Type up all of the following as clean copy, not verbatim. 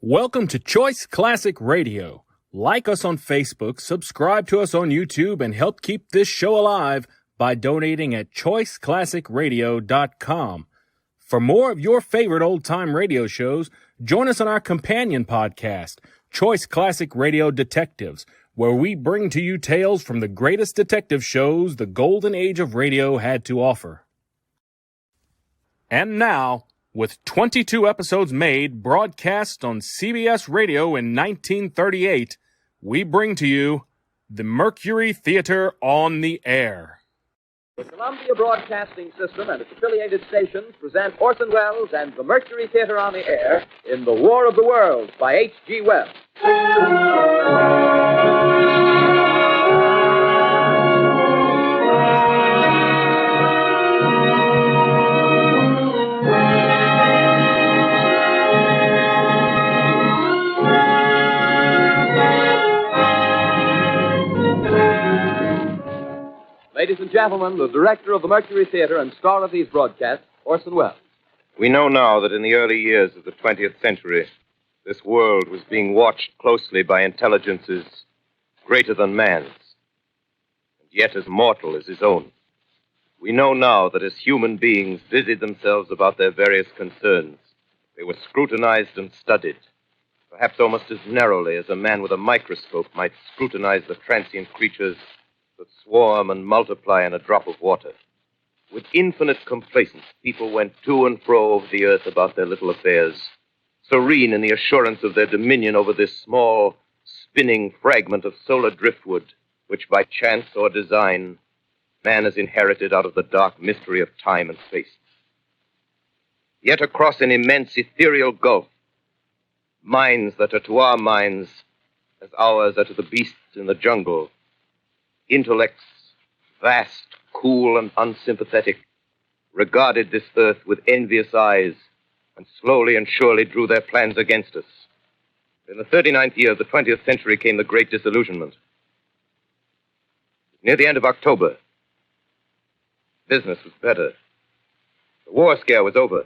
Welcome to Choice Classic Radio. Like us on Facebook, subscribe to us on YouTube, and help keep this show alive by donating at choiceclassicradio.com. For more of your favorite old-time radio shows, join us on our companion podcast, Choice Classic Radio Detectives, where we bring to you tales from the greatest detective shows the golden age of radio had to offer. And now, with 22 episodes made, broadcast on CBS Radio in 1938, we bring to you the Mercury Theater on the Air. The Columbia Broadcasting System and its affiliated stations present Orson Welles and the Mercury Theater on the Air in The War of the Worlds by H.G. Wells. Ladies and gentlemen, the director of the Mercury Theater and star of these broadcasts, Orson Welles. We know now that in the early years of the 20th century, this world was being watched closely by intelligences greater than man's, and yet as mortal as his own. We know now that as human beings busied themselves about their various concerns, they were scrutinized and studied, perhaps almost as narrowly as a man with a microscope might scrutinize the transient creatures that swarm and multiply in a drop of water. With infinite complacence, people went to and fro over the earth about their little affairs, serene in the assurance of their dominion over this small, spinning fragment of solar driftwood, which by chance or design, man has inherited out of the dark mystery of time and space. Yet across an immense ethereal gulf, minds that are to our minds as ours are to the beasts in the jungle, intellects, vast, cool, and unsympathetic, regarded this earth with envious eyes and slowly and surely drew their plans against us. In the 39th year of the 20th century came the Great Disillusionment. Near the end of October, business was better. The war scare was over.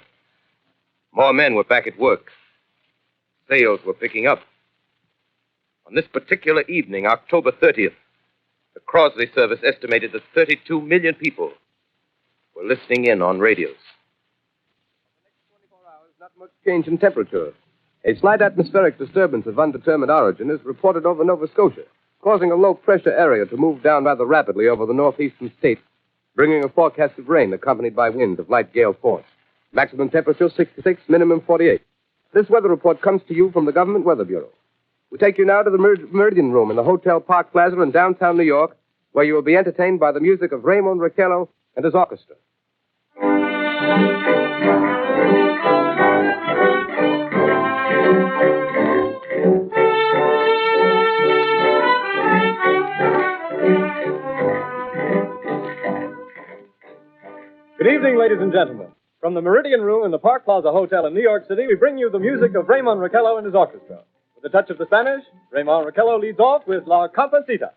More men were back at work. Sales were picking up. On this particular evening, October 30th, the Crosley service estimated that 32 million people were listening in on radios. For the next 24 hours, not much change in temperature. A slight atmospheric disturbance of undetermined origin is reported over Nova Scotia, causing a low-pressure area to move down rather rapidly over the northeastern states, bringing a forecast of rain accompanied by winds of light gale force. Maximum temperature 66, minimum 48. This weather report comes to you from the Government Weather Bureau. We take you now to the Meridian Room in the Hotel Park Plaza in downtown New York, where you will be entertained by the music of Raymond Raquello and his orchestra. Good evening, ladies and gentlemen. From the Meridian Room in the Park Plaza Hotel in New York City, we bring you the music of Raymond Raquello and his orchestra. With a touch of the Spanish, Raymond Raquello leads off with La Comparsita.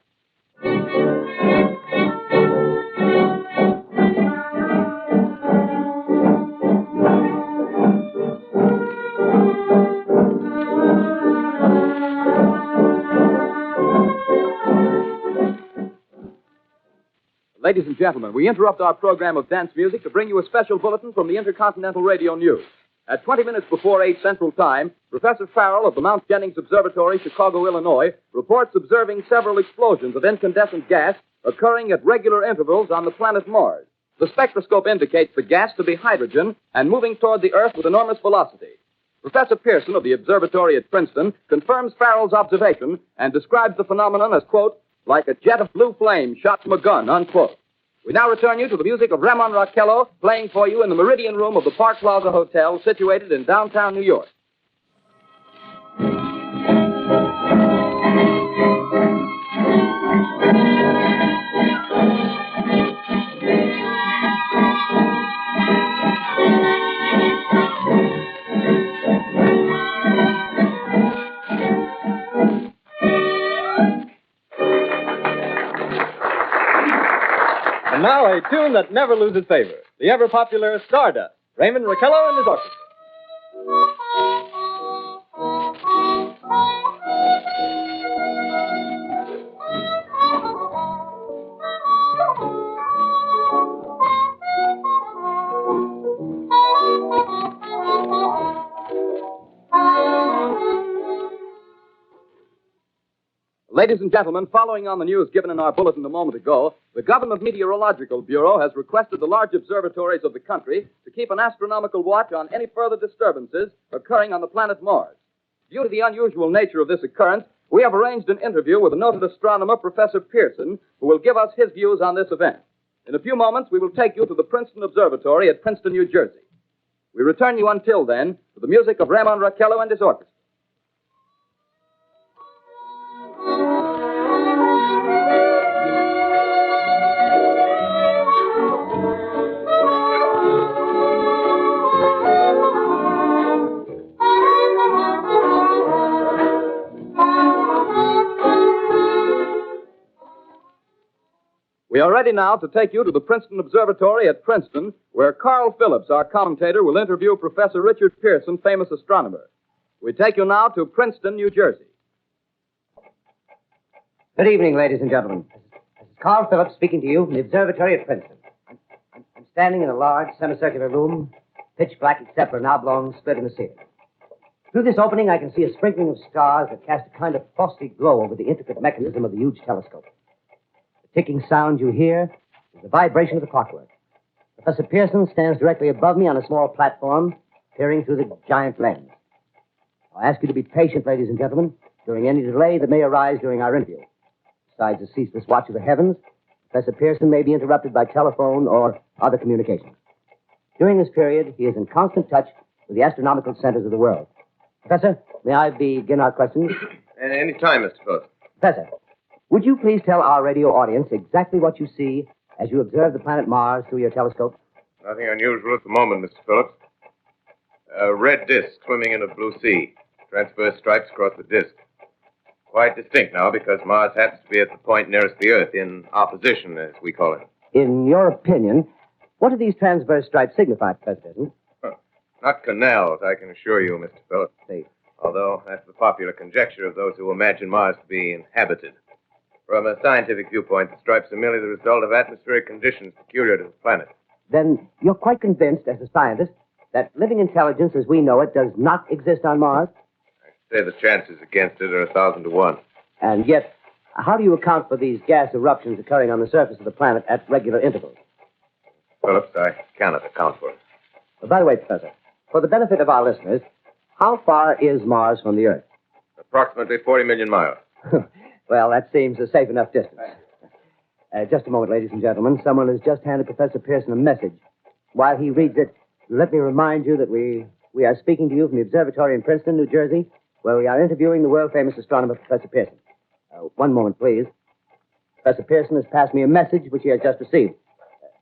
Ladies and gentlemen, we interrupt our program of dance music to bring you a special bulletin from the Intercontinental Radio News. At 20 minutes before 8 Central Time, Professor Farrell of the Mount Jennings Observatory, Chicago, Illinois, reports observing several explosions of incandescent gas occurring at regular intervals on the planet Mars. The spectroscope indicates the gas to be hydrogen and moving toward the Earth with enormous velocity. Professor Pearson of the observatory at Princeton confirms Farrell's observation and describes the phenomenon as, quote, like a jet of blue flame shot from a gun, unquote. We now return you to the music of Raymond Raquello, playing for you in the Meridian Room of the Park Plaza Hotel, situated in downtown New York. And now a tune that never loses favor, the ever-popular Stardust, Raymond Raquello and his orchestra. Ladies and gentlemen, following on the news given in our bulletin a moment ago, the Government Meteorological Bureau has requested the large observatories of the country to keep an astronomical watch on any further disturbances occurring on the planet Mars. Due to the unusual nature of this occurrence, we have arranged an interview with the noted astronomer, Professor Pearson, who will give us his views on this event. In a few moments, we will take you to the Princeton Observatory at Princeton, New Jersey. We return you until then to the music of Raymond Raquello and his orchestra. We are ready now to take you to the Princeton Observatory at Princeton, where Carl Phillips, our commentator, will interview Professor Richard Pearson, famous astronomer. We take you now to Princeton, New Jersey. Good evening, ladies and gentlemen. This is Carl Phillips speaking to you from the observatory at Princeton. I'm standing in a large semicircular room, pitch black except for an oblong split in the ceiling. Through this opening, I can see a sprinkling of stars that cast a kind of frosty glow over the intricate mechanism of the huge telescope. The ticking sound you hear is the vibration of the clockwork. Professor Pearson stands directly above me on a small platform, peering through the giant lens. I'll ask you to be patient, ladies and gentlemen, during any delay that may arise during our interview. Besides the ceaseless watch of the heavens, Professor Pearson may be interrupted by telephone or other communications. During this period, he is in constant touch with the astronomical centers of the world. Professor, may I begin our questions? Any time, Mr. Phillips. Professor, would you please tell our radio audience exactly what you see as you observe the planet Mars through your telescope? Nothing unusual at the moment, Mr. Phillips. A red disk swimming in a blue sea. Transverse stripes across the disk. Quite distinct now because Mars happens to be at the point nearest the Earth, in opposition, as we call it. In your opinion, what do these transverse stripes signify, Professor Pearson? Not canals, I can assure you, Mr. Phillips. See. Although that's the popular conjecture of those who imagine Mars to be inhabited. From a scientific viewpoint, the stripes are merely the result of atmospheric conditions peculiar to the planet. Then you're quite convinced, as a scientist, that living intelligence as we know it does not exist on Mars? I'd say the chances against it are 1,000 to 1. And yet, how do you account for these gas eruptions occurring on the surface of the planet at regular intervals? Phillips, I cannot account for it. By the way, Professor, for the benefit of our listeners, how far is Mars from the Earth? Approximately 40 million miles. Well, that seems a safe enough distance. Just a moment, ladies and gentlemen. Someone has just handed Professor Pearson a message. While he reads it, let me remind you that we are speaking to you from the observatory in Princeton, New Jersey, where we are interviewing the world-famous astronomer, Professor Pearson. One moment, please. Professor Pearson has passed me a message which he has just received.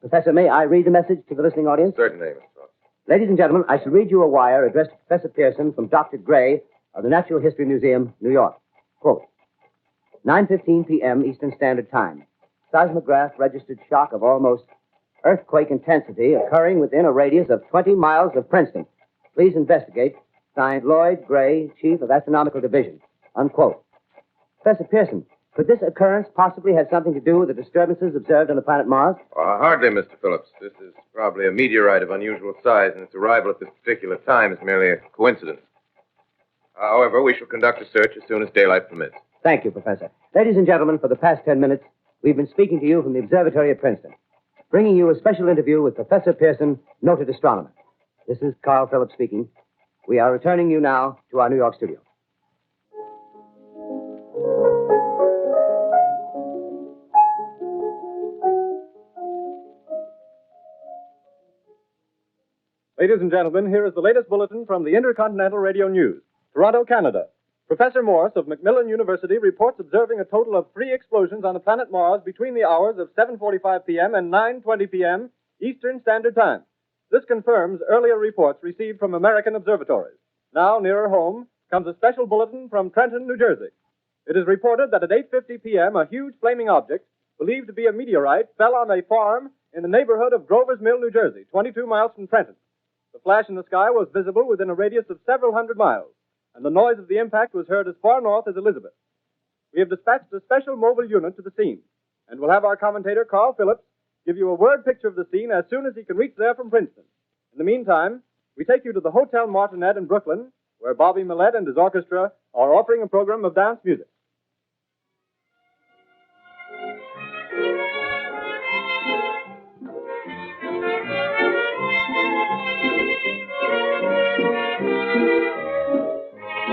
Professor, may I read the message to the listening audience? Certainly, Mr. Phillips. Ladies and gentlemen, I shall read you a wire addressed to Professor Pearson from Dr. Gray of the Natural History Museum, New York. Quote, 9:15 p.m. Eastern Standard Time. Seismograph registered shock of almost earthquake intensity occurring within a radius of 20 miles of Princeton. Please investigate. Signed, Lloyd Gray, Chief of Astronomical Division. Unquote. Professor Pearson, could this occurrence possibly have something to do with the disturbances observed on the planet Mars? Hardly, Mr. Phillips. This is probably a meteorite of unusual size, and its arrival at this particular time is merely a coincidence. However, we shall conduct a search as soon as daylight permits. Thank you, Professor. Ladies and gentlemen, for the past 10 minutes, we've been speaking to you from the observatory at Princeton, bringing you a special interview with Professor Pearson, noted astronomer. This is Carl Phillips speaking. We are returning you now to our New York studio. Ladies and gentlemen, here is the latest bulletin from the Intercontinental Radio News. Toronto, Canada. Professor Morse of Macmillan University reports observing a total of 3 explosions on the planet Mars between the hours of 7:45 p.m. and 9:20 p.m. Eastern Standard Time. This confirms earlier reports received from American observatories. Now, nearer home, comes a special bulletin from Trenton, New Jersey. It is reported that at 8:50 p.m., a huge flaming object, believed to be a meteorite, fell on a farm in the neighborhood of Grover's Mill, New Jersey, 22 miles from Trenton. The flash in the sky was visible within a radius of several hundred miles, and the noise of the impact was heard as far north as Elizabeth. We have dispatched a special mobile unit to the scene, and we'll have our commentator, Carl Phillips, give you a word picture of the scene as soon as he can reach there from Princeton. In the meantime, we take you to the Hotel Martinet in Brooklyn, where Bobby Millett and his orchestra are offering a program of dance music. We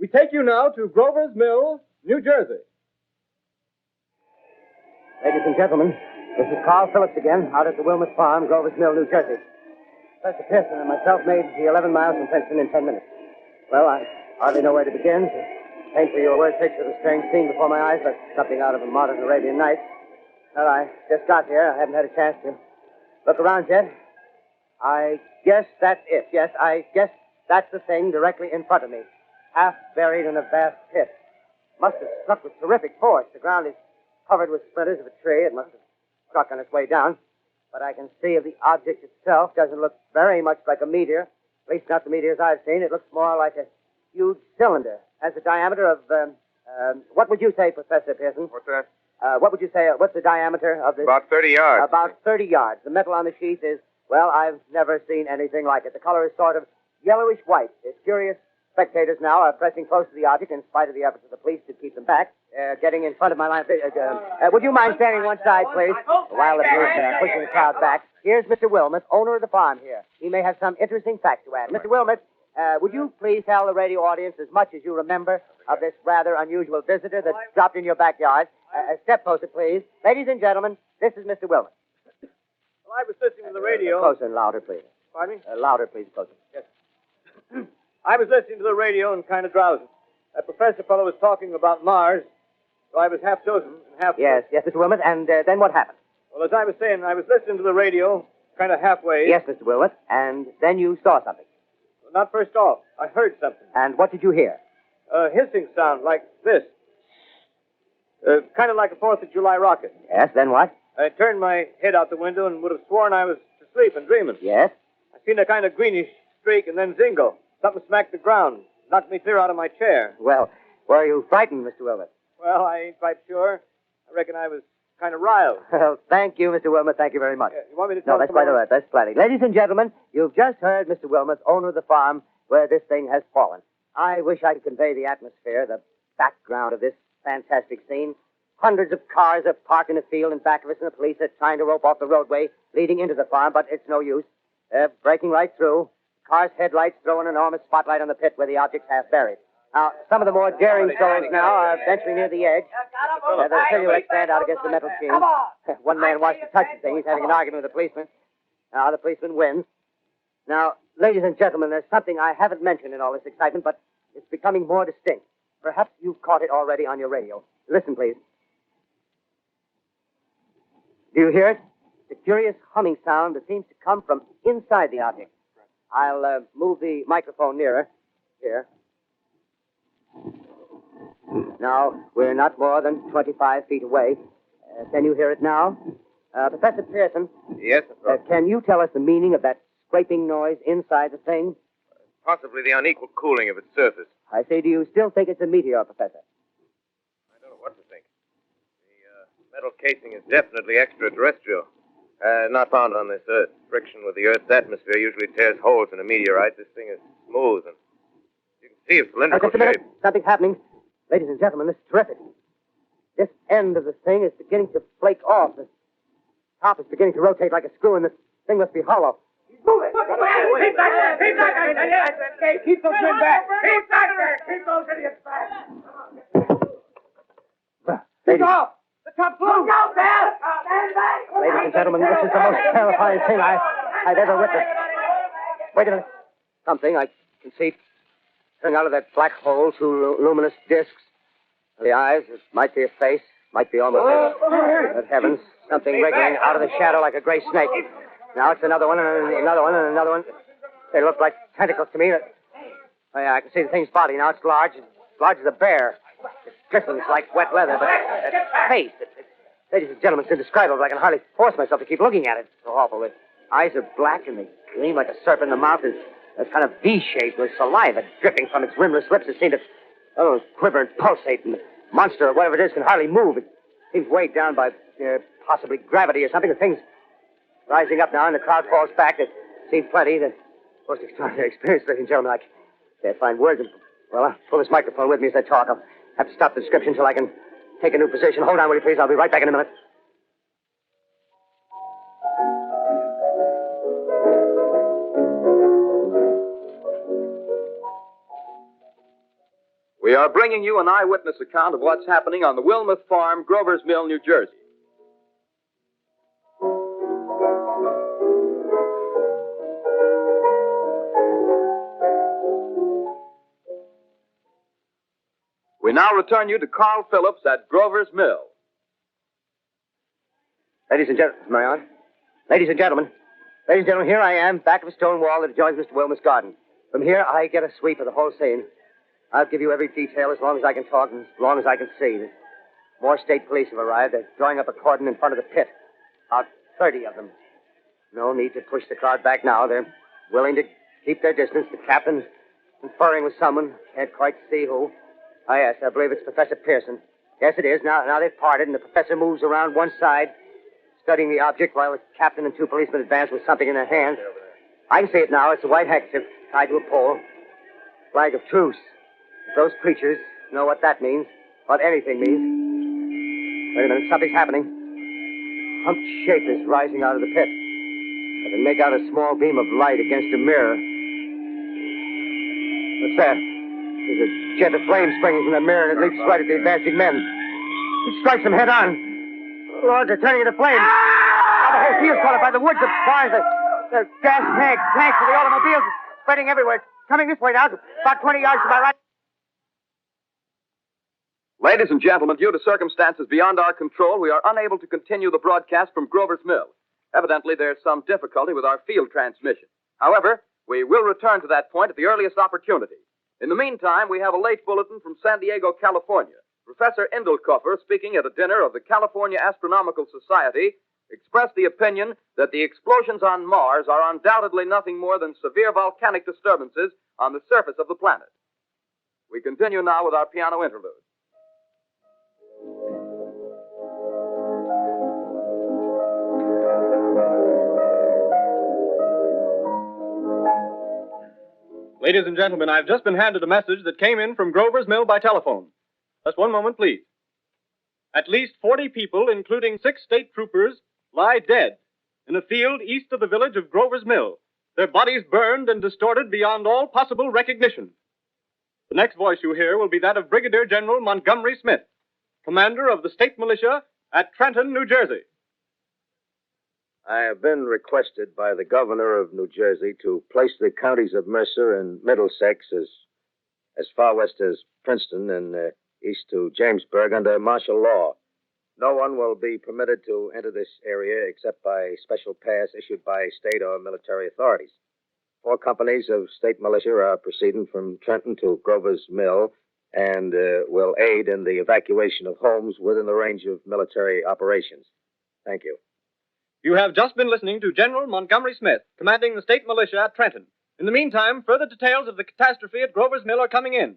take you now to Grover's Mill, New Jersey. Ladies and gentlemen, this is Carl Phillips again, out at the Wilmot Farm, Grover's Mill, New Jersey. Professor Pearson and myself made the 11 miles from Princeton in 10 minutes. Well, I hardly know where to begin. To paint for you a word picture of the strange scene before my eyes, like something out of a modern Arabian Night. Well, I just got here. I haven't had a chance to look around yet. I guess that's it. Yes, I guess that's the thing directly in front of me. Half buried in a vast pit. Must have struck with terrific force. The ground is covered with splinters of a tree. It must have struck on its way down. But I can see of the object itself doesn't look very much like a meteor. At least not the meteors I've seen. It looks more like a huge cylinder. Has a diameter of, what would you say, Professor Pearson? What's that? What would you say, what's the diameter of this? About 30 yards. About 30 yards. The metal on the sheath is, well, I've never seen anything like it. The color is sort of yellowish white. It's curious. Spectators now are pressing close to the object in spite of the efforts of the police to keep them back. Getting in front of my line. Would you mind standing one side, please? While the police are pushing the crowd back. Here's Mr. Wilmot, owner of the farm here. He may have some interesting facts to add. Mr. Wilmot, would you please tell the radio audience as much as you remember of this rather unusual visitor that dropped in your backyard? Step closer, please. Ladies and gentlemen, this is Mr. Wilmot. Well, I was listening to the radio. Closer and louder, please. Pardon me? Louder, please, closer. Yes. I was listening to the radio and kind of drowsing. That professor fellow was talking about Mars, so I was half chosen and half... Yes, Mr. Wilmot, and then what happened? Well, as I was saying, I was listening to the radio, kind of halfway. Yes, Mr. Wilmot, and then you saw something. Well, not first off. I heard something. And what did you hear? A hissing sound like this. Kind of like a 4th of July rocket. Yes, then what? I turned my head out the window and would have sworn I was asleep and dreaming. Yes? I seen a kind of greenish streak and then zingo. Something smacked the ground. Knocked me clear out of my chair. Well, were you frightened, Mr. Wilmot? Well, I ain't quite sure. I reckon I was kind of riled. Well, thank you, Mr. Wilmot. Thank you very much. You want me to tell No, that's quite all right. That's plenty. Ladies and gentlemen, you've just heard Mr. Wilmot, owner of the farm where this thing has fallen. I wish I could convey the atmosphere, the background of this fantastic scene. Hundreds of cars are parked in a field in back of us, and the police are trying to rope off the roadway leading into the farm, but it's no use. They're breaking right through. Car's headlights throw an enormous spotlight on the pit where the object's half buried. Now, some of the more daring souls now are venturing near the edge. The silhouettes stand out against the metal sheen. One man wants to touch the thing. He's having an argument with the policeman. Now, the policeman wins. Now, ladies and gentlemen, there's something I haven't mentioned in all this excitement, but it's becoming more distinct. Perhaps you've caught it already on your radio. Listen, please. Do you hear it? It's a curious humming sound that seems to come from inside the object. I'll move the microphone nearer. Here. Now, we're not more than 25 feet away. Can you hear it now? Professor Pearson? Yes, sir. Can you tell us the meaning of that scraping noise inside the thing? Possibly the unequal cooling of its surface. I say, do you still think it's a meteor, Professor? I don't know what to think. The metal casing is definitely extraterrestrial. Not found on this Earth. Friction with the Earth's atmosphere usually tears holes in a meteorite. This thing is smooth, and you can see its cylindrical Just a minute. shape. Something's happening. Ladies and gentlemen, this is terrific. This end of the thing is beginning to flake off. The top is beginning to rotate like a screw, and the thing must be hollow. Move it! Keep back there! Keep back there! Keep those men back! Keep back there! Keep those idiots back! Ladies, off! The top floor! Look out, man! Stand back! ladies and gentlemen, this is the most terrifying thing I've ever witnessed. Wait a minute. Something I can see coming out of that black hole, two luminous discs. The eyes, it might be a face, might be almost Good heavens, something wriggling out of the shadow like a gray snake. Now it's another one, and another one, and another one. They look like tentacles to me. Oh, yeah, I can see the thing's body now. It's large as a bear. It glistens like wet leather, but that face, ladies and gentlemen, it's indescribable. I can hardly force myself to keep looking at it. It's so awful. The eyes are black, and they gleam like a serpent. The mouth is kind of V-shaped with saliva dripping from its rimless lips. It seems to quiver and pulsate, and the monster, or whatever it is, can hardly move. It seems weighed down by possibly gravity or something. The thing's rising up now, and the crowd falls back. They've seen plenty. The most extraordinary experience, ladies and gentlemen. I can't find words. Well, I'll pull this microphone with me as I talk. I'll have to stop the description until I can take a new position. Hold on, will you please? I'll be right back in a minute. We are bringing you an eyewitness account of what's happening on the Wilmuth Farm, Grover's Mill, New Jersey. We now return you to Carl Phillips at Grover's Mill. Ladies and gentlemen, am I on? Ladies and gentlemen, here I am, back of a stone wall that adjoins Mr. Wilmuth's garden. From here, I get a sweep of the whole scene. I'll give you every detail as long as I can talk and as long as I can see. More state police have arrived. They're drawing up a cordon in front of the pit. About 30 of them. No need to push the crowd back now. They're willing to keep their distance. The captain's conferring with someone. Can't quite see who. Oh, yes, I believe it's Professor Pearson. Yes, it is. Now they've parted, and the professor moves around one side, studying the object while the captain and two policemen advance with something in their hands. I can see it now. It's a white handkerchief tied to a pole. Flag of truce. If those creatures know what that means, what anything means. Wait a minute, something's happening. Humped shape is rising out of the pit. I can make out a small beam of light against a mirror. What's that? There's a jet of flame springing from the mirror, and it leaps right at the advancing men. It strikes them head on. Lord, they're turning into flames. Oh, the whole field's caught up by the woods, the barns, the gas tanks for the automobiles, spreading everywhere. Coming this way now, about 20 yards to my right. Ladies and gentlemen, due to circumstances beyond our control, we are unable to continue the broadcast from Grover's Mill. Evidently, there's some difficulty with our field transmission. However, we will return to that point at the earliest opportunity. In the meantime, we have a late bulletin from San Diego, California. Professor Indelkoffer, speaking at a dinner of the California Astronomical Society, expressed the opinion that the explosions on Mars are undoubtedly nothing more than severe volcanic disturbances on the surface of the planet. We continue now with our piano interlude. Ladies and gentlemen, I've just been handed a message that came in from Grover's Mill by telephone. Just one moment, please. At least 40 people, including 6 state troopers, lie dead in a field east of the village of Grover's Mill, their bodies burned and distorted beyond all possible recognition. The next voice you hear will be that of Brigadier General Montgomery Smith, commander of the state militia at Trenton, New Jersey. I have been requested by the governor of New Jersey to place the counties of Mercer and Middlesex as far west as Princeton and east to Jamesburg under martial law. No one will be permitted to enter this area except by special pass issued by state or military authorities. 4 companies of state militia are proceeding from Trenton to Grover's Mill and will aid in the evacuation of homes within the range of military operations. Thank you. You have just been listening to General Montgomery Smith, commanding the state militia at Trenton. In the meantime, further details of the catastrophe at Grover's Mill are coming in.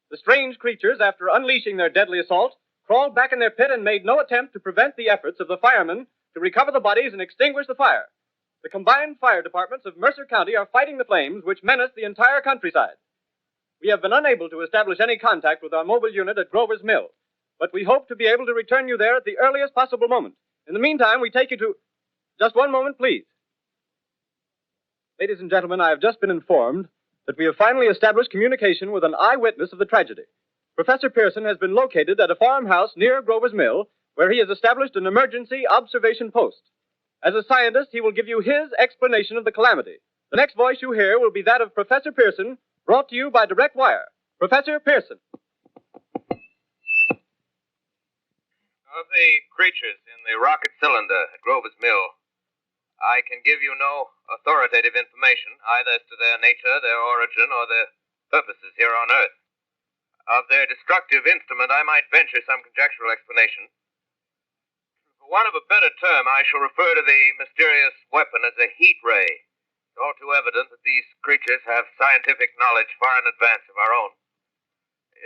The strange creatures, after unleashing their deadly assault, crawled back in their pit and made no attempt to prevent the efforts of the firemen to recover the bodies and extinguish the fire. The combined fire departments of Mercer County are fighting the flames which menace the entire countryside. We have been unable to establish any contact with our mobile unit at Grover's Mill, but we hope to be able to return you there at the earliest possible moment. In the meantime, we take you to... Just one moment, please. Ladies and gentlemen, I have just been informed that we have finally established communication with an eyewitness of the tragedy. Professor Pearson has been located at a farmhouse near Grover's Mill, where he has established an emergency observation post. As a scientist, he will give you his explanation of the calamity. The next voice you hear will be that of Professor Pearson, brought to you by direct wire. Professor Pearson. Of the creatures in the rocket cylinder at Grover's Mill, I can give you no authoritative information either as to their nature, their origin, or their purposes here on Earth. Of their destructive instrument, I might venture some conjectural explanation. For want of a better term, I shall refer to the mysterious weapon as a heat ray. It's all too evident that these creatures have scientific knowledge far in advance of our own.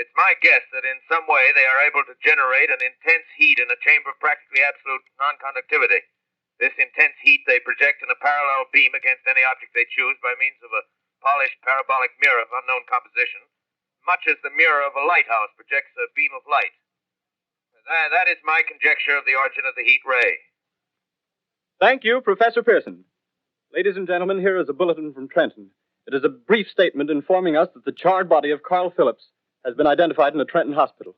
It's my guess that in some way they are able to generate an intense heat in a chamber of practically absolute non-conductivity. This intense heat they project in a parallel beam against any object they choose by means of a polished parabolic mirror of unknown composition, much as the mirror of a lighthouse projects a beam of light. That is my conjecture of the origin of the heat ray. Thank you, Professor Pearson. Ladies and gentlemen, here is a bulletin from Trenton. It is a brief statement informing us that the charred body of Carl Phillips has been identified in a Trenton hospital.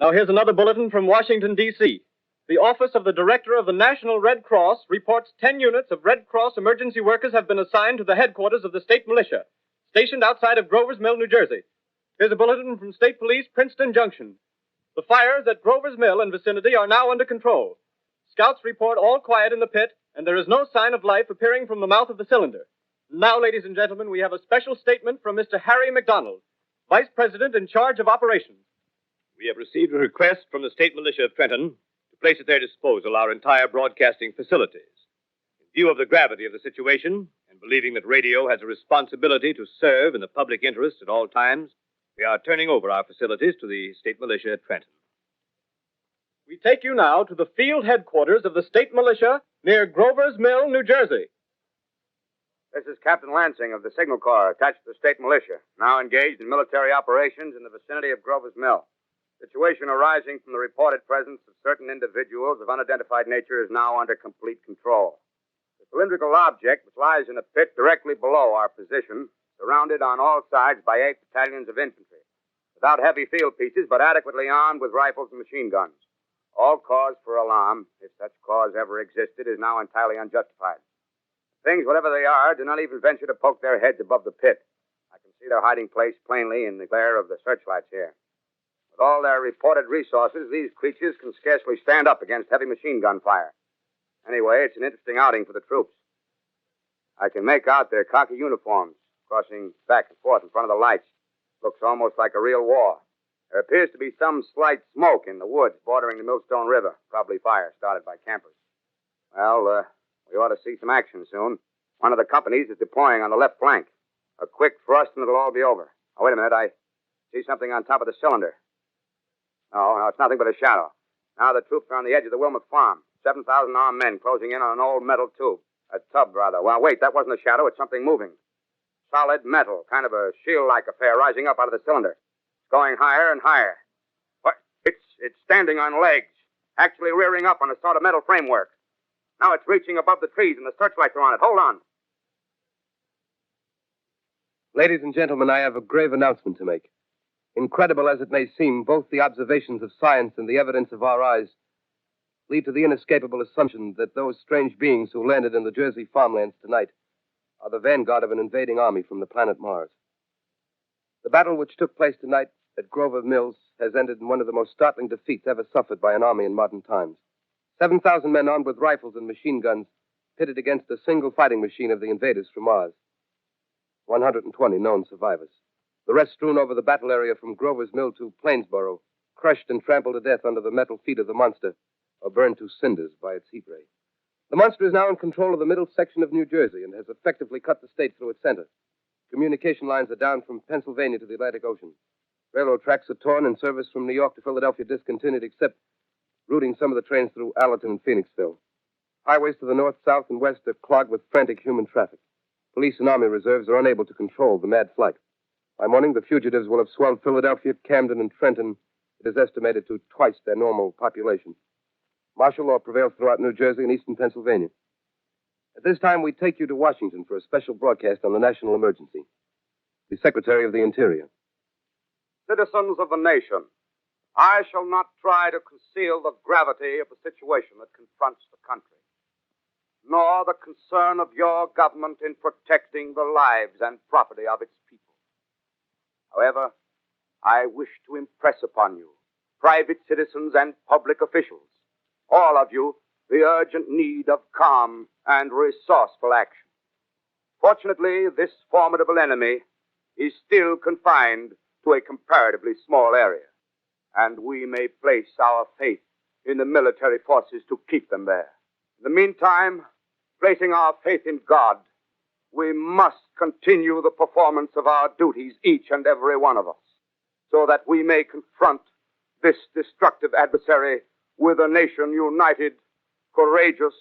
Now, here's another bulletin from Washington, D.C. The Office of the Director of the National Red Cross reports 10 units of Red Cross emergency workers have been assigned to the headquarters of the state militia, stationed outside of Grover's Mill, New Jersey. Here's a bulletin from State Police, Princeton Junction. The fires at Grover's Mill and vicinity are now under control. Scouts report all quiet in the pit, and there is no sign of life appearing from the mouth of the cylinder. Now, ladies and gentlemen, we have a special statement from Mr. Harry McDonald, Vice President in charge of operations. We have received a request from the state militia of Trenton to place at their disposal our entire broadcasting facilities. In view of the gravity of the situation, and believing that radio has a responsibility to serve in the public interest at all times, we are turning over our facilities to the state militia at Trenton. We take you now to the field headquarters of the state militia near Grover's Mill, New Jersey. This is Captain Lansing of the Signal Corps, attached to the state militia, now engaged in military operations in the vicinity of Grover's Mill. Situation arising from the reported presence of certain individuals of unidentified nature is now under complete control. The cylindrical object, which lies in a pit directly below our position, surrounded on all sides by 8 battalions of infantry, without heavy field pieces, but adequately armed with rifles and machine guns. All cause for alarm, if such cause ever existed, is now entirely unjustified. Things, whatever they are, do not even venture to poke their heads above the pit. I can see their hiding place plainly in the glare of the searchlights here. With all their reported resources, these creatures can scarcely stand up against heavy machine gun fire. Anyway, it's an interesting outing for the troops. I can make out their khaki uniforms, crossing back and forth in front of the lights. Looks almost like a real war. There appears to be some slight smoke in the woods bordering the Millstone River, probably fire started by campers. Well, we ought to see some action soon. One of the companies is deploying on the left flank. A quick thrust and it'll all be over. Oh, wait a minute. I see something on top of the cylinder. No, it's nothing but a shadow. Now the troops are on the edge of the Wilmot Farm. 7,000 armed men closing in on an old metal tube. A tub, rather. Well, wait, that wasn't a shadow. It's something moving. Solid metal, kind of a shield-like affair rising up out of the cylinder. It's going higher and higher. What? It's standing on legs, actually rearing up on a sort of metal framework. Now it's reaching above the trees and the searchlights are on it. Hold on. Ladies and gentlemen, I have a grave announcement to make. Incredible as it may seem, both the observations of science and the evidence of our eyes lead to the inescapable assumption that those strange beings who landed in the Jersey farmlands tonight are the vanguard of an invading army from the planet Mars. The battle which took place tonight at Grover Mills has ended in one of the most startling defeats ever suffered by an army in modern times. 7,000 men armed with rifles and machine guns pitted against a single fighting machine of the invaders from Mars. 120 known survivors. The rest strewn over the battle area from Grover's Mill to Plainsboro, crushed and trampled to death under the metal feet of the monster, or burned to cinders by its heat ray. The monster is now in control of the middle section of New Jersey and has effectively cut the state through its center. Communication lines are down from Pennsylvania to the Atlantic Ocean. Railroad tracks are torn and service from New York to Philadelphia discontinued, except routing some of the trains through Allerton and Phoenixville. Highways to the north, south, and west are clogged with frantic human traffic. Police and army reserves are unable to control the mad flight. By morning, the fugitives will have swelled Philadelphia, Camden, and Trenton. It is estimated to twice their normal population. Martial law prevails throughout New Jersey and eastern Pennsylvania. At this time, we take you to Washington for a special broadcast on the national emergency. The Secretary of the Interior. Citizens of the nation, I shall not try to conceal the gravity of the situation that confronts the country, nor the concern of your government in protecting the lives and property of its people. However, I wish to impress upon you, private citizens and public officials, all of you, the urgent need of calm and resourceful action. Fortunately, this formidable enemy is still confined to a comparatively small area, and we may place our faith in the military forces to keep them there. In the meantime, placing our faith in God, we must continue the performance of our duties, each and every one of us, so that we may confront this destructive adversary with a nation united, courageous,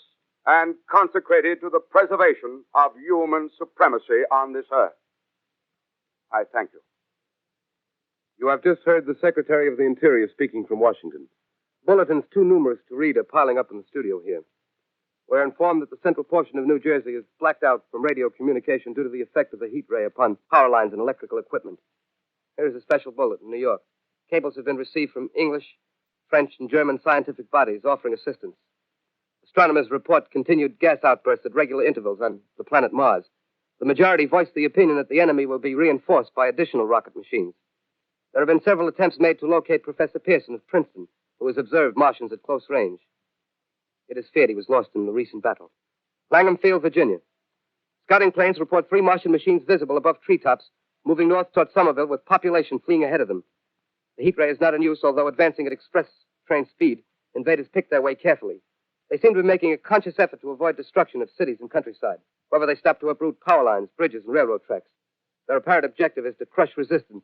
and consecrated to the preservation of human supremacy on this earth. I thank you. You have just heard the Secretary of the Interior speaking from Washington. Bulletins too numerous to read are piling up in the studio here. We're informed that the central portion of New Jersey is blacked out from radio communication due to the effect of the heat ray upon power lines and electrical equipment. Here is a special bulletin, New York. Cables have been received from English, French, and German scientific bodies offering assistance. Astronomers report continued gas outbursts at regular intervals on the planet Mars. The majority voiced the opinion that the enemy will be reinforced by additional rocket machines. There have been several attempts made to locate Professor Pearson of Princeton, who has observed Martians at close range. It is feared he was lost in the recent battle. Langham Field, Virginia. Scouting planes report 3 Martian machines visible above treetops, moving north toward Somerville with population fleeing ahead of them. The heat ray is not in use, although advancing at express train speed. Invaders pick their way carefully. They seem to be making a conscious effort to avoid destruction of cities and countryside. However, they stop to uproot power lines, bridges, and railroad tracks. Their apparent objective is to crush resistance,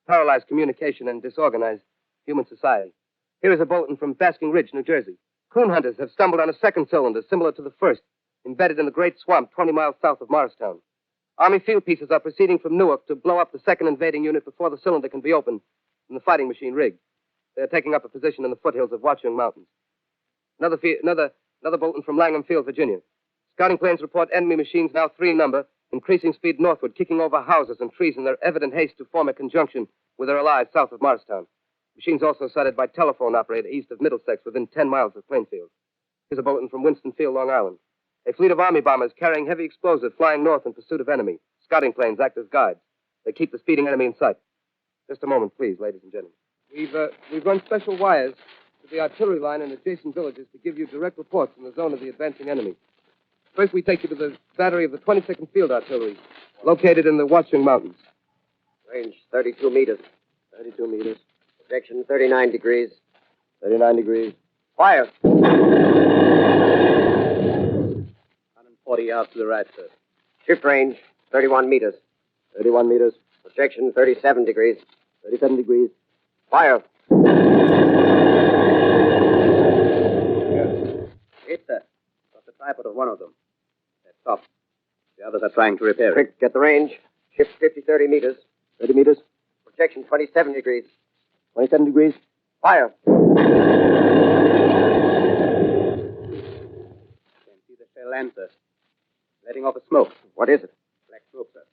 paralyze communication, and disorganize human society. Here is a bulletin from Basking Ridge, New Jersey. Coon hunters have stumbled on a second cylinder similar to the first, embedded in the great swamp 20 miles south of Morristown. Army field pieces are proceeding from Newark to blow up the second invading unit before the cylinder can be opened and the fighting machine rigged. They are taking up a position in the foothills of Watchung Mountains. Another bulletin from Langham Field, Virginia. Scouting planes report enemy machines, now 3 in number, increasing speed northward, kicking over houses and trees in their evident haste to form a conjunction with their allies south of Morristown. Machines also sighted by telephone operator east of Middlesex within 10 miles of Plainfield. Here's a bulletin from Winston Field, Long Island. A fleet of Army bombers carrying heavy explosives flying north in pursuit of enemy. Scouting planes act as guides. They keep the speeding enemy in sight. Just a moment, please, ladies and gentlemen. We've run special wires to the artillery line in adjacent villages to give you direct reports from the zone of the advancing enemy. First, we take you to the battery of the 22nd Field Artillery, located in the Watchung Mountains. Range 32 meters. 32 meters. Projection 39 degrees. 39 degrees. Fire! 140 yards to the right, sir. Shift range 31 meters. 31 meters. Projection 37 degrees. 37 degrees. Fire! Hit, sir. Got the tripod of one of them. That's stopped. The others are trying to repair it. Quick, get the range. Shift 30 meters. 30 meters. Projection 27 degrees. 27 degrees. Fire! Can see the shell land, sir. Letting off a smoke. What is it? Black smoke, sir.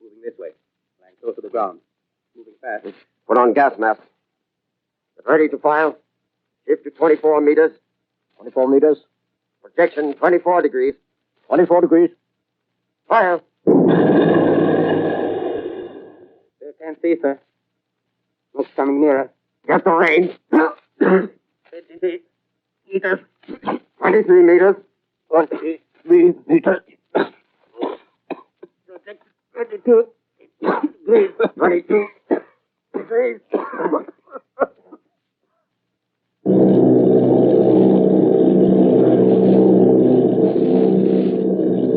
Moving this way. Lying close to the ground. Moving fast. Put on gas mask. Get ready to fire. Shift to 24 meters. 24 meters. Projection 24 degrees. 24 degrees. Fire! Still can't see, sir. Smoke's coming nearer. Get the range. 23 meters. 23 meters. 23 meters. 22 degrees. 22 degrees.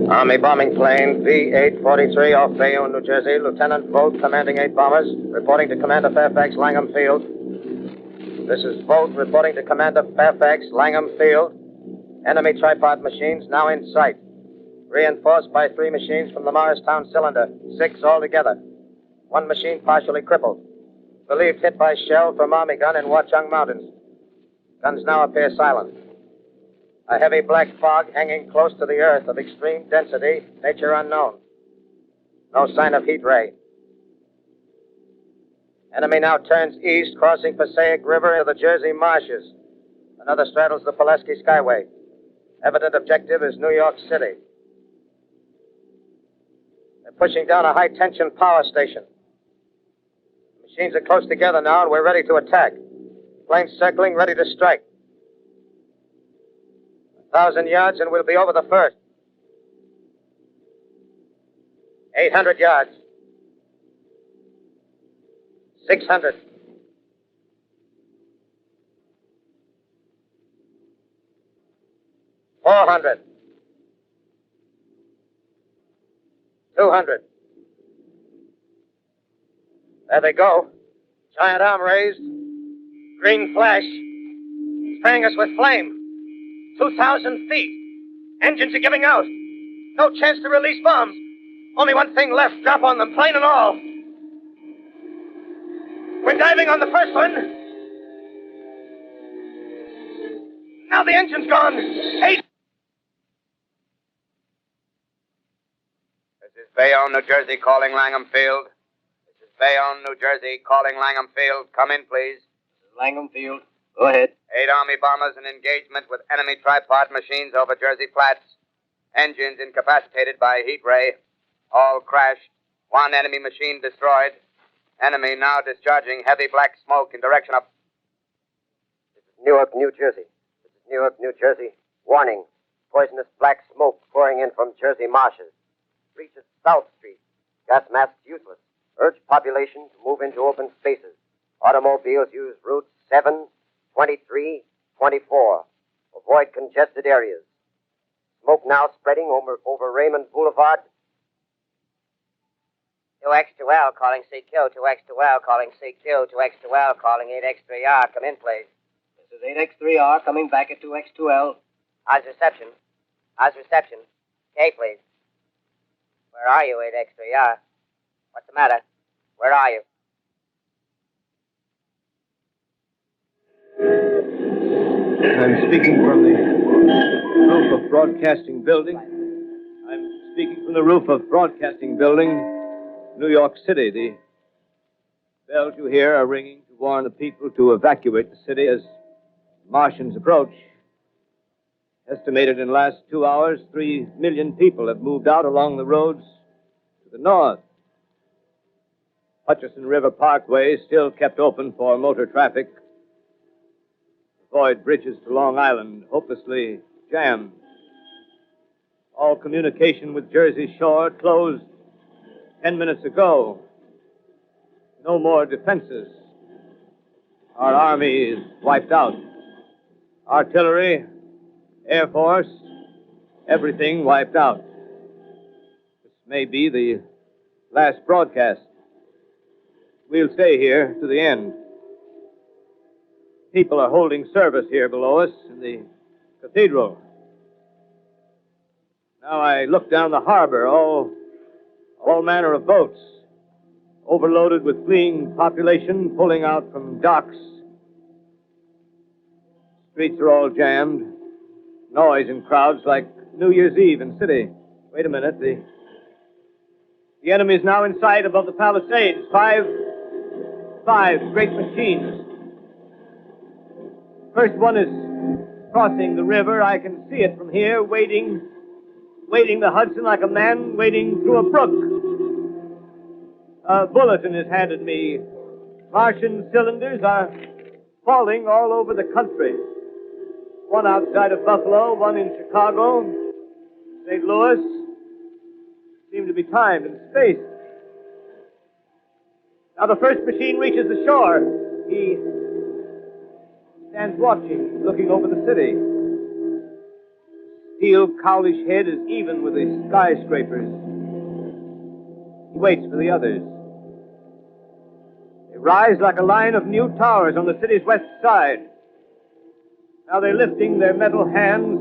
Army bombing plane V-843 off Bayonne, New Jersey. Lieutenant Vogt, commanding 8 bombers, reporting to Commander Fairfax, Langham Field. This is Vogt reporting to Commander Fairfax, Langham Field. Enemy tripod machines now in sight. Reinforced by 3 machines from the Morristown cylinder. 6 altogether. 1 machine partially crippled. Believed hit by shell from Army gun in Watchung Mountains. Guns now appear silent. A heavy black fog hanging close to the earth of extreme density, nature unknown. No sign of heat ray. Enemy now turns east, crossing Passaic River into the Jersey marshes. Another straddles the Pulaski Skyway. Evident objective is New York City. They're pushing down a high-tension power station. The machines are close together now, and we're ready to attack. Planes circling, ready to strike. 1,000 yards, and we'll be over the first. 800 yards. 600. 400. 200. There they go. Giant arm raised. Green flash. Spraying us with flame. 2,000 feet. Engines are giving out. No chance to release bombs. Only one thing left. Drop on them, plane and all. We're diving on the first one. Now the engine's gone. 8. This is Bayonne, New Jersey, calling Langham Field. This is Bayonne, New Jersey, calling Langham Field. Come in, please. Langham Field. Go ahead. 8 Army bombers in engagement with enemy tripod machines over Jersey Flats. Engines incapacitated by heat ray. All crashed. 1 enemy machine destroyed. Enemy now discharging heavy black smoke in direction of... This is Newark, New Jersey. This is Newark, New Jersey. Warning. Poisonous black smoke pouring in from Jersey marshes. Reaches South Street. Gas masks useless. Urge population to move into open spaces. Automobiles use routes 7, 23, 24. Avoid congested areas. Smoke now spreading over Raymond Boulevard. 2X2L calling CQ. 2X2L calling CQ. 2X2L calling 8X3R. Come in, please. This is 8X3R coming back at 2X2L. How's reception? How's reception? K, please. Where are you, 8X3R? What's the matter? Where are you? I'm speaking from the roof of Broadcasting Building. New York City. The bells you hear are ringing to warn the people to evacuate the city as Martians approach. Estimated in the last 2 hours, 3 million people have moved out along the roads to the north. Hutchison River Parkway is still kept open for motor traffic. Avoid bridges to Long Island, hopelessly jammed. All communication with Jersey Shore closed 10 minutes ago. No more defenses. Our army is wiped out. Artillery, Air Force, everything wiped out. This may be the last broadcast. We'll stay here to the end. People are holding service here below us in the cathedral. Now I look down the harbor, all manner of boats, overloaded with fleeing population pulling out from docks. Streets are all jammed. Noise in crowds like New Year's Eve in city. Wait a minute. The enemy is now in sight above the Palisades. Five great machines. First one is crossing the river. I can see it from here, wading the Hudson like a man wading through a brook. A bulletin is handed me. Martian cylinders are falling all over the country. One outside of Buffalo, one in Chicago, St. Louis. Seem to be timed and spaced. Now the first machine reaches the shore. He stands watching, looking over the city. Steel cowlish head is even with the skyscrapers. He waits for the others. They rise like a line of new towers on the city's west side. Now they're lifting their metal hands.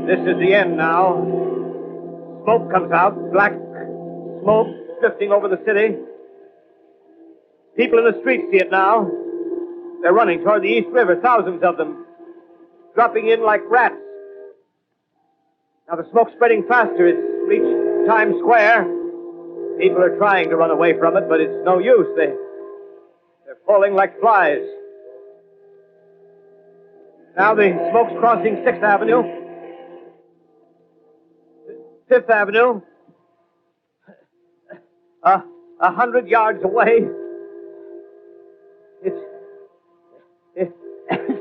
This is the end now. Smoke comes out, black smoke drifting over the city. People in the streets see it now. They're running toward the East River, thousands of them, dropping in like rats. Now the smoke's spreading faster. It's reached Times Square. People are trying to run away from it, but it's no use. They're falling like flies. Now the smoke's crossing 6th Avenue, 5th Avenue, 100 yards away. It's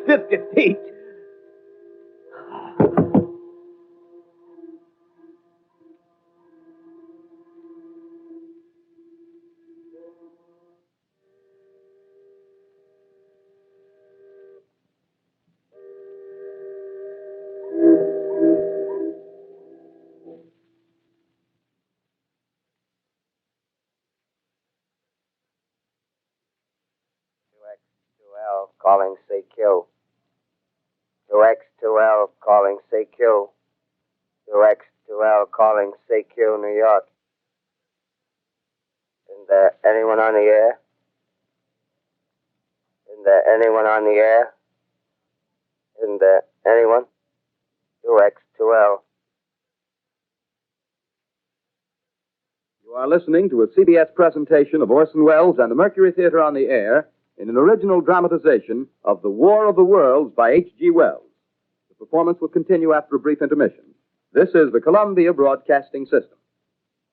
50 feet. Calling CQ. 2X2L calling CQ. 2X2L calling CQ, New York. Isn't there anyone on the air? Isn't there anyone on the air? Isn't there anyone? 2X2L. You are listening to a CBS presentation of Orson Welles and the Mercury Theater on the Air in an original dramatization of The War of the Worlds by H.G. Wells. The performance will continue after a brief intermission. This is the Columbia Broadcasting System.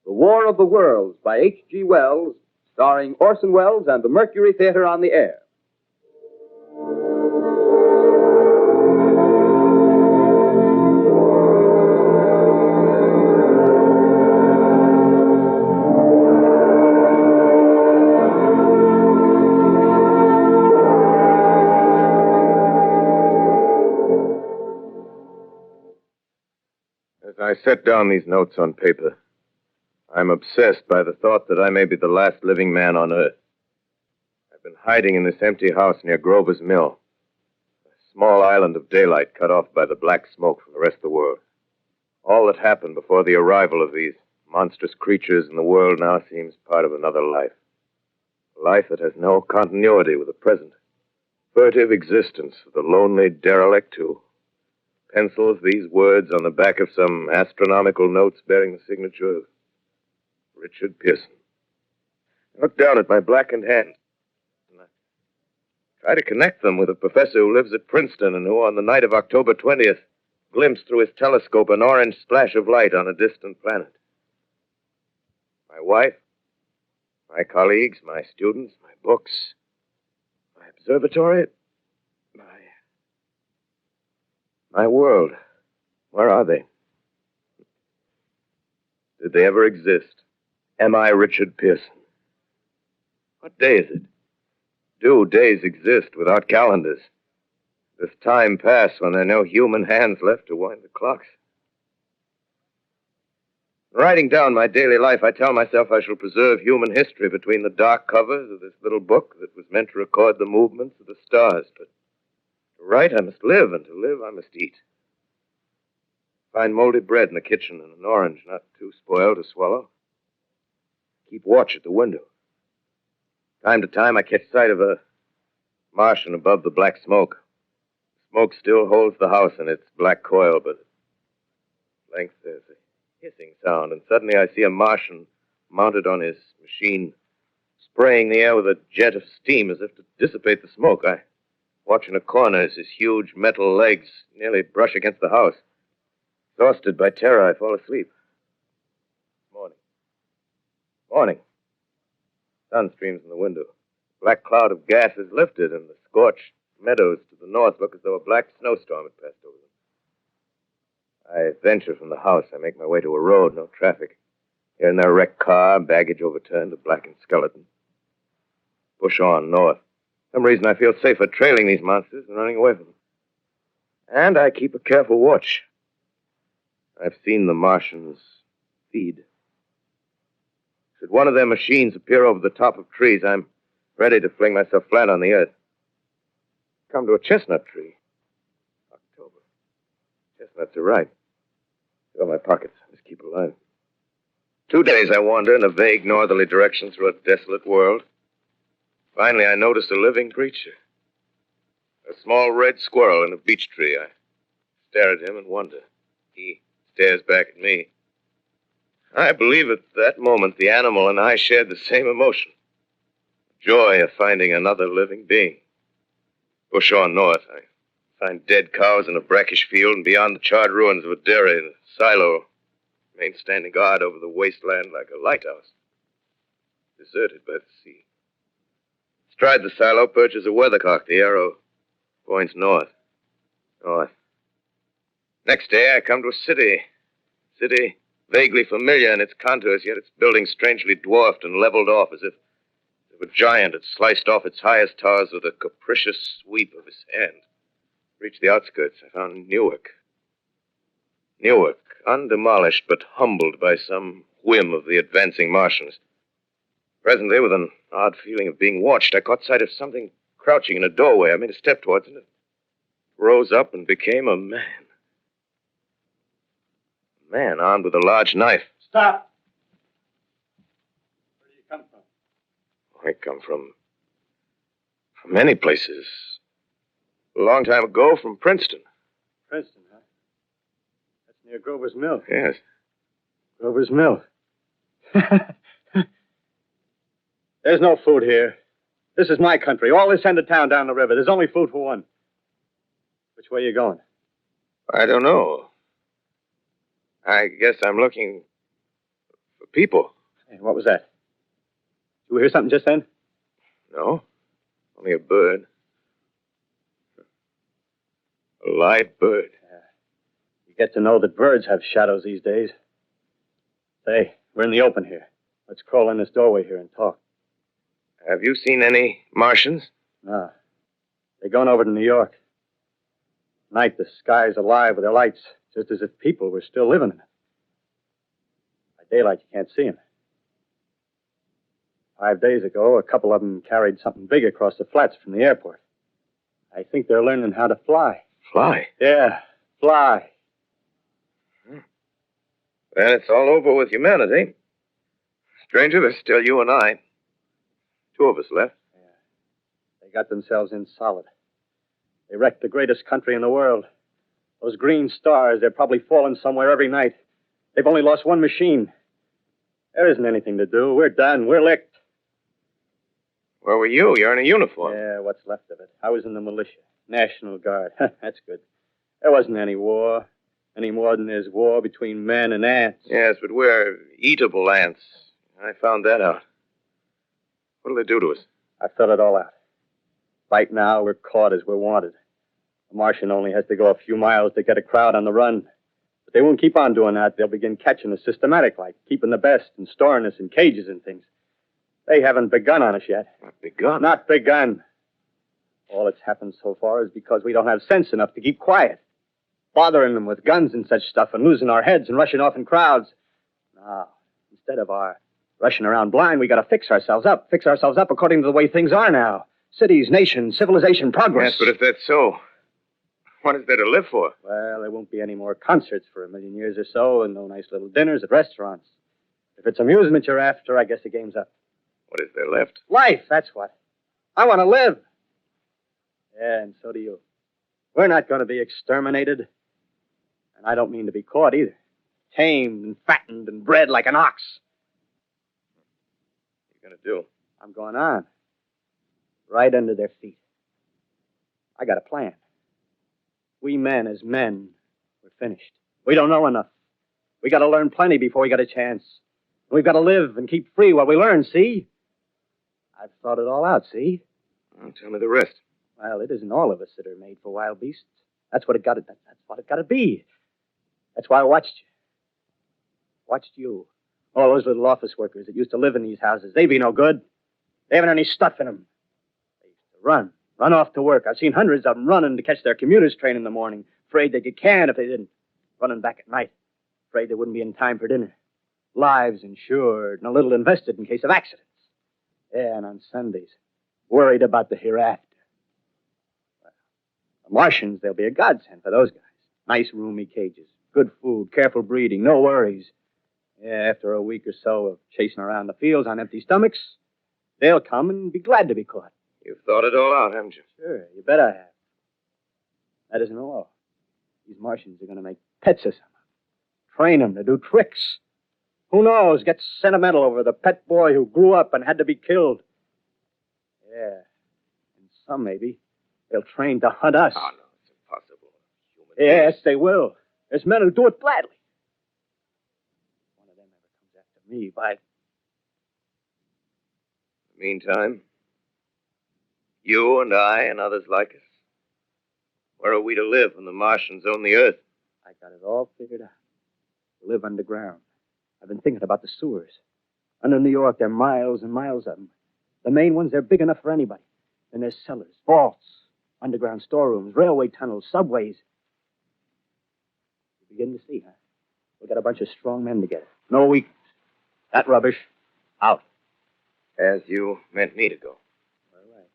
The War of the Worlds by H.G. Wells, starring Orson Welles and the Mercury Theater on the Air. As I set down these notes on paper, I'm obsessed by the thought that I may be the last living man on Earth. I've been hiding in this empty house near Grover's Mill, a small island of daylight cut off by the black smoke from the rest of the world. All that happened before the arrival of these monstrous creatures in the world now seems part of another life. A life that has no continuity with the present. Furtive existence of the lonely derelict who pencils these words on the back of some astronomical notes bearing the signature of Richard Pearson. I look down at my blackened hands and I try to connect them with a professor who lives at Princeton and who, on the night of October 20th, glimpsed through his telescope an orange splash of light on a distant planet. My wife, my colleagues, my students, my books, my observatory, my world. Where are they? Did they ever exist? Am I Richard Pearson? What day is it? Do days exist without calendars? Does time pass when there are no human hands left to wind the clocks? Writing down my daily life, I tell myself I shall preserve human history between the dark covers of this little book that was meant to record the movements of the stars. But to write, I must live, and to live, I must eat. Find moldy bread in the kitchen and an orange not too spoiled to swallow. Keep watch at the window. Time to time, I catch sight of a Martian above the black smoke. The smoke still holds the house in its black coil, but at length there's a hissing sound, and suddenly I see a Martian mounted on his machine, spraying the air with a jet of steam as if to dissipate the smoke. I watch in a corner as his huge metal legs nearly brush against the house. Exhausted by terror, I fall asleep. Morning. Sun streams in the window. A black cloud of gas is lifted, and the scorched meadows to the north look as though a black snowstorm had passed over them. I venture from the house. I make my way to a road, no traffic. Here and there, a wrecked car, baggage overturned, a blackened skeleton. Push on north. For some reason, I feel safer trailing these monsters than running away from them. And I keep a careful watch. I've seen the Martians feed. Should one of their machines appear over the top of trees, I'm ready to fling myself flat on the earth. Come to a chestnut tree. October. Chestnuts are ripe. Fill my pockets. Just keep alive. 2 days I wander in a vague northerly direction through a desolate world. Finally, I notice a living creature. A small red squirrel in a beech tree. I stare at him and wonder. He stares back at me. I believe at that moment the animal and I shared the same emotion. Joy of finding another living being. Push on north. I find dead cows in a brackish field, and beyond the charred ruins of a dairy and a silo remain standing guard over the wasteland like a lighthouse. Deserted by the sea. Astride the silo perches a weathercock. The arrow points north. North. Next day I come to a city. City vaguely familiar in its contours, yet its buildings strangely dwarfed and leveled off as if a giant had sliced off its highest towers with a capricious sweep of his hand. Reached the outskirts, I found Newark. Newark, undemolished but humbled by some whim of the advancing Martians. Presently, with an odd feeling of being watched, I caught sight of something crouching in a doorway. I made a step towards it. It rose up and became a man. A man armed with a large knife. Stop! Where do you come from? I come from many places. A long time ago, from Princeton. Princeton, huh? That's near Grover's Mill. Yes. Grover's Mill. There's no food here. This is my country. All this end of town down the river. There's only food for one. Which way are you going? I don't know. I guess I'm looking for people. Hey, what was that? Did we hear something just then? No, only a bird. A live bird. You get to know that birds have shadows these days. Say, we're in the open here. Let's crawl in this doorway here and talk. Have you seen any Martians? No. They're going over to New York. Night, the sky's alive with their lights, just as if people were still living in it. By daylight, you can't see them. 5 days ago, a couple of them carried something big across the flats from the airport. I think they're learning how to fly. Fly? Yeah, fly. Well, it's all over with humanity. Stranger, there's still you and I. 2 of us left. Yeah. They got themselves in solid. They wrecked the greatest country in the world. Those green stars, they're probably falling somewhere every night. They've only lost one machine. There isn't anything to do. We're done. We're licked. Where were you? You're in a uniform. Yeah, what's left of it. I was in the militia. National Guard. That's good. There wasn't any war. Any more than there's war between men and ants. Yes, but we're eatable ants. I found that out. What'll they do to us? I thought it all out. Right now, we're caught as we're wanted. A Martian only has to go a few miles to get a crowd on the run. But they won't keep on doing that. They'll begin catching us systematic, like keeping the best and storing us in cages and things. They haven't begun on us yet. Not begun? Not begun. All that's happened so far is because we don't have sense enough to keep quiet. Bothering them with guns and such stuff and losing our heads and rushing off in crowds. Now, instead of our rushing around blind, we got to fix ourselves up. Fix ourselves up according to the way things are now. Cities, nations, civilization, progress. Yes, but if that's so, what is there to live for? Well, there won't be any more concerts for 1,000,000 years or so and no nice little dinners at restaurants. If it's amusement you're after, I guess the game's up. What is there left? Life, that's what. I want to live. Yeah, and so do you. We're not going to be exterminated. And I don't mean to be caught either. Tamed and fattened and bred like an ox. What are you going to do? I'm going on. Right under their feet. I got a plan. We men, as men, we're finished. We don't know enough. We got to learn plenty before we got a chance. We've got to live and keep free while we learn, see? I've thought it all out, see? Well, tell me the rest. Well, it isn't all of us that are made for wild beasts. That's what it got to. That's what it got to be. That's why I watched you. Watched you. All those little office workers that used to live in these houses. They be no good. They haven't any stuff in them. They used to run off to work. I've seen hundreds of them running to catch their commuter's train in the morning, afraid they'd get canned if they didn't. Running back at night, afraid they wouldn't be in time for dinner. Lives insured and a little invested in case of accidents. Yeah, and on Sundays, worried about the hereafter. Well, the Martians, they'll be a godsend for those guys. Nice, roomy cages, good food, careful breeding, no worries. Yeah, after a week or so of chasing around the fields on empty stomachs, they'll come and be glad to be caught. You've thought it all out, haven't you? Sure, you bet I have. That isn't all. These Martians are going to make pets of some. Train them to do tricks. Who knows? Get sentimental over the pet boy who grew up and had to be killed. Yeah. And some, maybe, they'll train to hunt us. Oh, no, it's impossible. Yes, they will. There's men who do it gladly. One of them ever comes after me, by... Meantime, you and I and others like us, where are we to live when the Martians own the Earth? I got it all figured out. To live underground. I've been thinking about the sewers. Under New York, there are miles and miles of them. The main ones, they're big enough for anybody. Then there's cellars, vaults, underground storerooms, railway tunnels, subways. You begin to see, huh? We got a bunch of strong men together. No weakness. That rubbish, out. As you meant me to go. All right.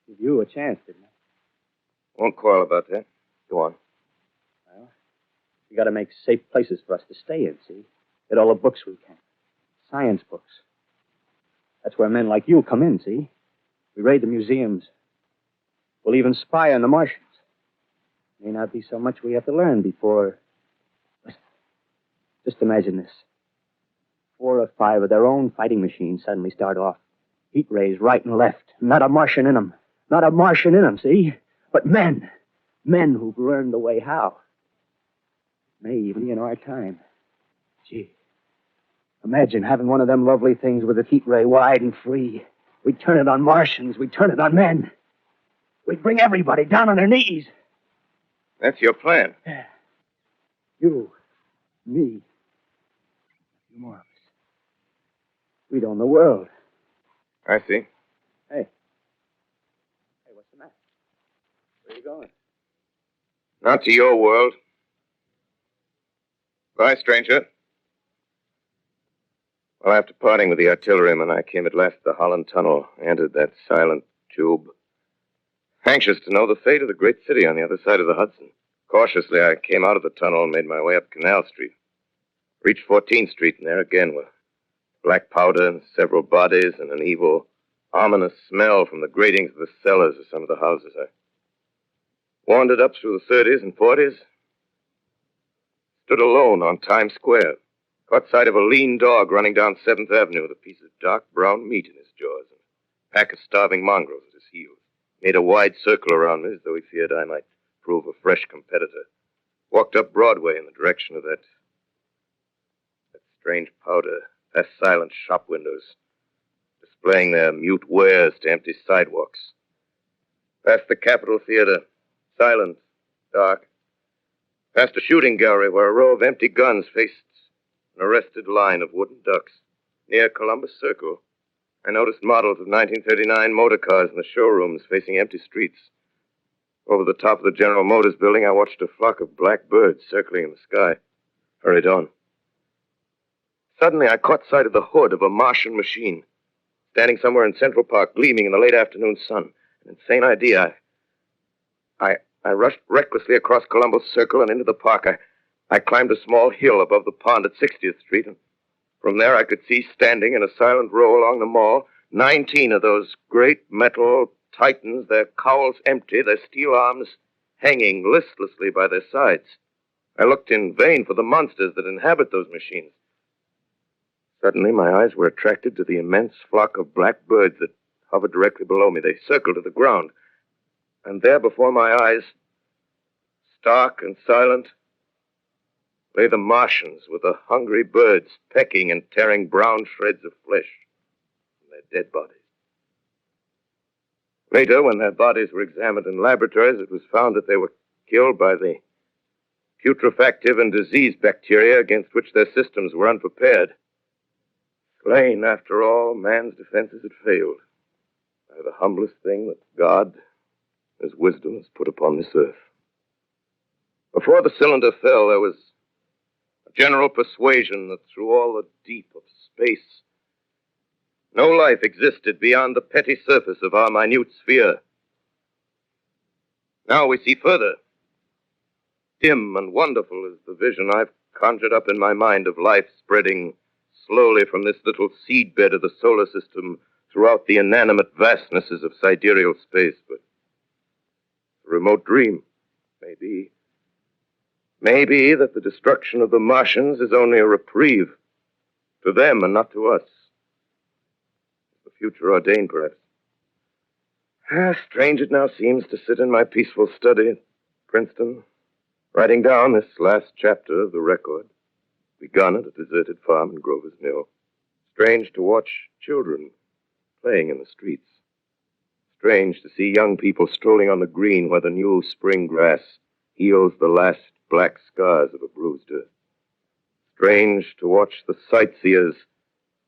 Give you a chance, didn't I? Won't quarrel about that. Go on. Well, we got to make safe places for us to stay in, see? Get all the books we can. Science books. That's where men like you come in, see? We raid the museums. We'll even spy on the Martians. May not be so much we have to learn before... Listen. Just imagine this. 4 or 5 of their own fighting machines suddenly start off Heat rays right and left. Not a Martian in 'em. Not a Martian in 'em, see? But men. Men who've learned the way how. May even be in our time. Gee. Imagine having one of them lovely things with its heat ray wide and free. We'd turn it on Martians. We'd turn it on men. We'd bring everybody down on their knees. That's your plan. You. Me. A few more of us. We'd own the world. I see. Hey, what's the matter? Where are you going? Not to your world. Bye, stranger. Well, after parting with the artilleryman, I came at last to the Holland Tunnel, entered that silent tube. Anxious to know the fate of the great city on the other side of the Hudson. Cautiously, I came out of the tunnel and made my way up Canal Street. Reached 14th Street, and there again were black powder and several bodies and an evil, ominous smell from the gratings of the cellars of some of the houses. I wandered up through the 30s and 40s, stood alone on Times Square, caught sight of a lean dog running down 7th Avenue with a piece of dark brown meat in his jaws and a pack of starving mongrels at his heels. Made a wide circle around me as though he feared I might prove a fresh competitor. Walked up Broadway in the direction of that strange powder, past silent shop windows, displaying their mute wares to empty sidewalks. Past the Capitol Theater, silent, dark. Past a shooting gallery where a row of empty guns faced an arrested line of wooden ducks. Near Columbus Circle, I noticed models of 1939 motor cars in the showrooms facing empty streets. Over the top of the General Motors building, I watched a flock of black birds circling in the sky. Hurried on. Suddenly, I caught sight of the hood of a Martian machine, standing somewhere in Central Park, gleaming in the late afternoon sun. An insane idea. I rushed recklessly across Columbus Circle and into the park. I climbed a small hill above the pond at 60th Street, and from there I could see standing in a silent row along the mall 19 of those great metal titans, their cowls empty, their steel arms hanging listlessly by their sides. I looked in vain for the monsters that inhabit those machines. Suddenly, my eyes were attracted to the immense flock of black birds that hovered directly below me. They circled to the ground. And there before my eyes, stark and silent, lay the Martians with the hungry birds pecking and tearing brown shreds of flesh from their dead bodies. Later, when their bodies were examined in laboratories, it was found that they were killed by the putrefactive and disease bacteria against which their systems were unprepared. Slain, after all, man's defenses had failed by the humblest thing that God, His wisdom, has put upon this earth. Before the cylinder fell, there was a general persuasion that through all the deep of space, no life existed beyond the petty surface of our minute sphere. Now we see further. Dim and wonderful is the vision I've conjured up in my mind of life spreading slowly from this little seedbed of the solar system throughout the inanimate vastnesses of sidereal space. But a remote dream, maybe. Maybe that the destruction of the Martians is only a reprieve to them and not to us. The future ordained, perhaps. Strange it now seems to sit in my peaceful study at Princeton, writing down this last chapter of the record, begun at a deserted farm in Grover's Mill. Strange to watch children playing in the streets. Strange to see young people strolling on the green where the new spring grass heals the last black scars of a bruised earth. Strange to watch the sightseers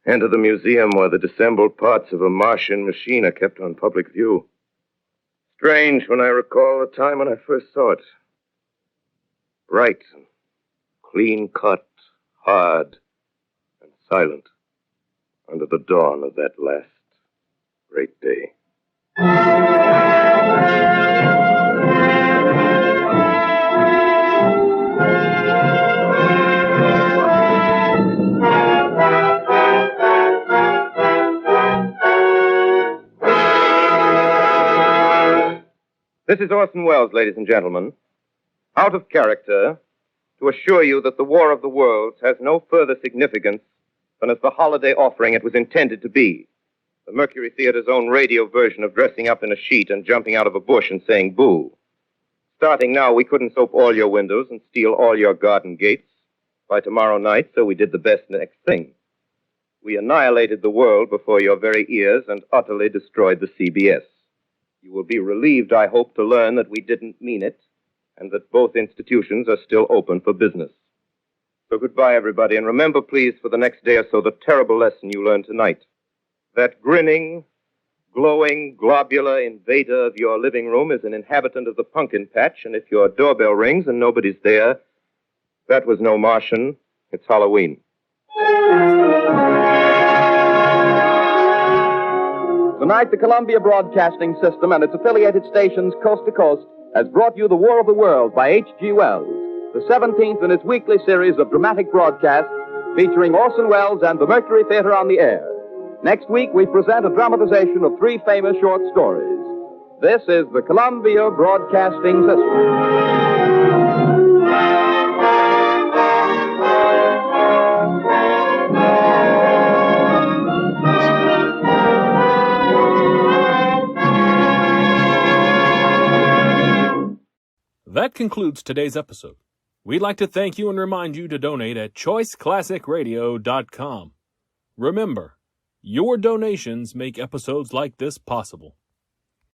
enter the museum where the dissembled parts of a Martian machine are kept on public view. Strange when I recall the time when I first saw it. Bright and clean-cut, hard and silent under the dawn of that last great day. This is Orson Welles, ladies and gentlemen, out of character, to assure you that the War of the Worlds has no further significance than as the holiday offering it was intended to be. The Mercury Theater's own radio version of dressing up in a sheet and jumping out of a bush and saying boo. Starting now, we couldn't soap all your windows and steal all your garden gates by tomorrow night, so we did the best next thing. We annihilated the world before your very ears and utterly destroyed the CBS. You will be relieved, I hope, to learn that we didn't mean it, and that both institutions are still open for business. So goodbye, everybody, and remember, please, for the next day or so, the terrible lesson you learned tonight. That grinning, glowing, globular invader of your living room is an inhabitant of the pumpkin patch, and if your doorbell rings and nobody's there, that was no Martian. It's Halloween. Tonight, the Columbia Broadcasting System and its affiliated stations coast to coast has brought you The War of the World by H.G. Wells, the 17th in its weekly series of dramatic broadcasts featuring Orson Welles and the Mercury Theater on the air. Next week, we present a dramatization of 3 famous short stories. This is the Columbia Broadcasting System. That concludes today's episode. We'd like to thank you and remind you to donate at choiceclassicradio.com. Remember, your donations make episodes like this possible.